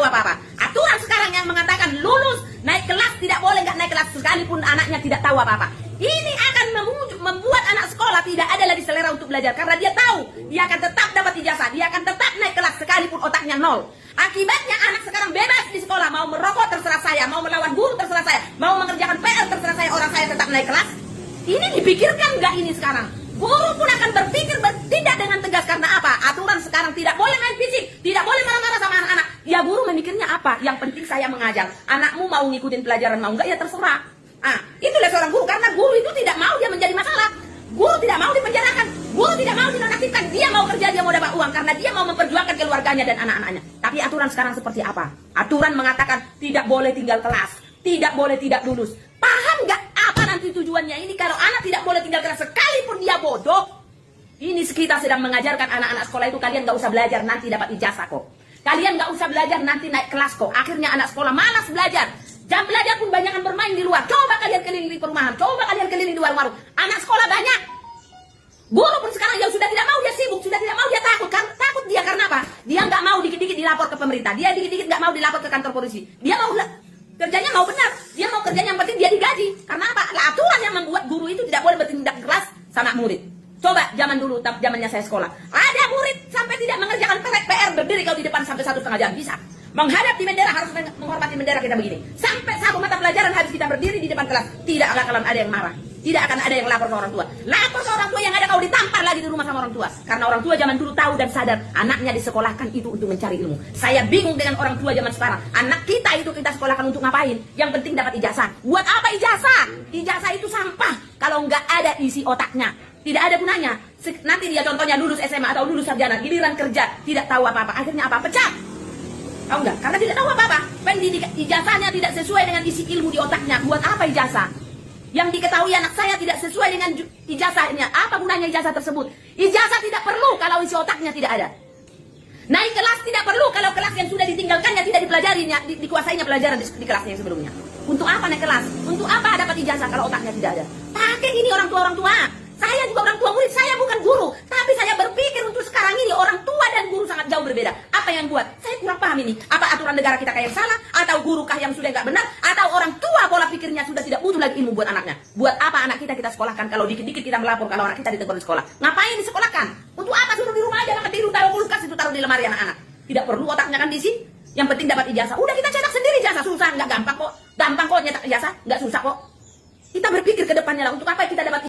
apa-apa. Aturan sekarang yang mengatakan lulus, naik kelas, tidak boleh nggak naik kelas sekalipun anaknya tidak tahu apa-apa. Ini akan membuat anak sekolah tidak ada lagi selera untuk belajar. Karena dia tahu, dia akan tetap dapat ijazah, dia akan tetap naik kelas sekalipun otaknya nol. Akibatnya anak sekarang bebas di sekolah, mau merokok terserah saya, mau melawan guru terserah saya, mau mengerjakan PR terserah saya, orang saya tetap naik kelas. Ini dipikirkan nggak ini sekarang? Guru pun akan berpikir bertindak dengan tegas. Karena apa? Aturan sekarang tidak boleh main fisik, tidak boleh marah-marah sama anak-anak. Ya guru memikirnya apa? Yang penting saya mengajar. Anakmu mau ngikutin pelajaran, mau nggak ya terserah. Itulah seorang guru. Karena guru itu tidak mau dia menjadi masalah. Guru tidak mau dipenjarakan, guru tidak mau dinonaktifkan. Dia mau kerja, dia mau dapat uang karena dia mau memperjuangkan keluarganya dan anak-anaknya. Tapi aturan sekarang seperti apa? Aturan mengatakan tidak boleh tinggal kelas, tidak boleh tidak lulus. Paham nggak apa nanti tujuannya ini? Kalau anak tidak boleh tinggal kelas sekalipun dia bodoh, ini kita sedang mengajarkan anak-anak sekolah itu, kalian nggak usah belajar nanti dapat ijazah kok. Kalian nggak usah belajar nanti naik kelas kok. Akhirnya anak sekolah malas belajar. Jam belajar pun banyakan bermain di luar. Coba kalian keliling di perumahan, coba kalian keliling di warung-warung. Anak sekolah banyak. Guru pun sekarang yang sudah tidak mau dia sibuk, sudah tidak mau dia takut. Takut dia karena apa? Dia nggak mau dikit-dikit dilapor ke pemerintah. Dia dikit-dikit nggak mau dilapor ke kantor polisi. Dia mau kerjanya mau benar. Dia mau kerjanya yang penting dia digaji. Karena apa? Aturan yang membuat guru itu tidak boleh bertindak keras sama murid. Coba zaman dulu, zamannya saya sekolah, ada murid sampai tidak mengerjakan PR berdiri kau di depan sampai 1,5 jam bisa. Menghadap di bendera, harus menghormati bendera kita begini. Sampai satu mata pelajaran habis kita berdiri di depan kelas, tidak akan ada yang marah. Tidak akan ada yang lapor ke orang tua. Lapor ke orang tua yang ada kau ditampar lagi di rumah sama orang tua. Karena orang tua zaman dulu tahu dan sadar anaknya disekolahkan itu untuk mencari ilmu. Saya bingung dengan orang tua zaman sekarang. Anak kita itu kita sekolahkan untuk ngapain? Yang penting dapat ijazah. Buat apa ijazah? Ijazah itu sampah kalau nggak ada isi otaknya. Tidak ada gunanya. Nanti dia contohnya lulus SMA atau lulus sarjana, giliran kerja tidak tahu apa-apa. Akhirnya apa? Pecat. Tahu nggak? Karena tidak tahu apa-apa. Pendidikan ijazahnya tidak sesuai dengan isi ilmu di otaknya. Buat apa ijazah? Yang diketahui anak saya tidak sesuai dengan ijazahnya. Apa gunanya ijazah tersebut? Ijazah tidak perlu kalau isi otaknya tidak ada. Naik kelas tidak perlu kalau kelas yang sudah ditinggalkannya tidak dipelajarinya, dikuasainya pelajaran di kelasnya yang sebelumnya. Untuk apa naik kelas? Untuk apa dapat ijazah kalau otaknya tidak ada? Pakai ini orang tua. Saya juga orang tua murid, saya bukan guru. Tapi saya berpikir untuk sekarang ini orang tua dan guru sangat jauh berbeda. Apa yang buat? Saya kurang paham ini. Apa aturan negara kita kayak yang salah? Atau guru kah yang sudah nggak benar? Atau orang tua pola pikirnya sudah tidak butuh lagi ilmu buat anaknya? Buat apa anak kita sekolahkan kalau dikit-dikit kita melapor kalau anak kita ditegur di sekolah? Ngapain disekolahkan? Untuk apa? Suruh di rumah aja, makan tidur, taruh kulkas, itu taruh di lemari anak-anak. Tidak perlu otaknya kan diisi. Yang penting dapat ijazah. Udah kita cetak sendiri ijazah, susah, nggak gampang kok. Gampang kok nyetak ijazah, nggak susah kok. Kita berpikir ke depannya lah, untuk apa kita dapat